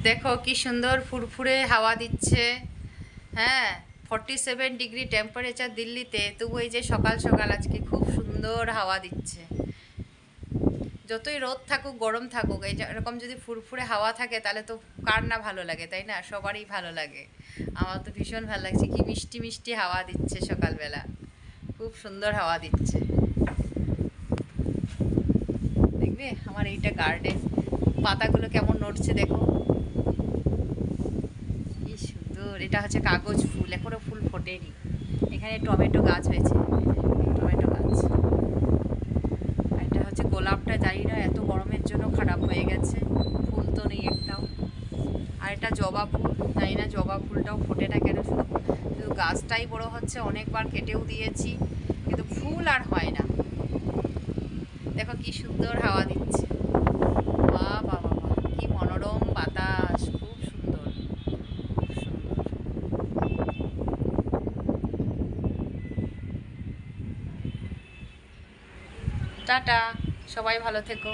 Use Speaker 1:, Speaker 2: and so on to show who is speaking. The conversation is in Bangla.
Speaker 1: দেখো কি সুন্দর ফুরফুরে হাওয়া দিচ্ছে। হ্যাঁ, 47 ডিগ্রি টেম্পারেচার দিল্লিতে, তবু এই যে সকাল সকাল আজকে খুব সুন্দর হাওয়া দিচ্ছে। যতই রোদ থাকুক গরম থাকুক, এই যে এরকম যদি ফুরফুরে হাওয়া থাকে তাহলে তো কার না ভালো লাগে, তাই না? সবারই ভালো লাগে। আমার তো ভীষণ ভালো লাগছে, কি মিষ্টি মিষ্টি হাওয়া দিচ্ছে সকালবেলা, খুব সুন্দর হাওয়া দিচ্ছে। দেখবে আমার এইটা গার্ডেন, পাতাগুলো কেমন নড়ছে দেখো, কি সুন্দর। এটা হচ্ছে কাগজ ফুল, এখনো ফুল ফোটেনি। এখানে টমেটো গাছ হয়েছে, টমেটো গাছ। আর এটা হচ্ছে গোলাপটা, জানি না এত গরমের জন্য খারাপ হয়ে গেছে, ফুল তো নেই একটাও। আর এটা জবা ফুল, জানি না জবা ফুলটাও ফোটে না কেন, শুধু শুধু গাছটাই বড় হচ্ছে। অনেকবার কেটেও দিয়েছি কিন্তু ফুল আর হয় না। দেখো কি সুন্দর হাওয়া দিচ্ছে, বাহ বাহ বাহ, কি মনোরম বাতাস, খুব সুন্দর, খুব সুন্দর। টাটা, সবাই ভালো থেকো।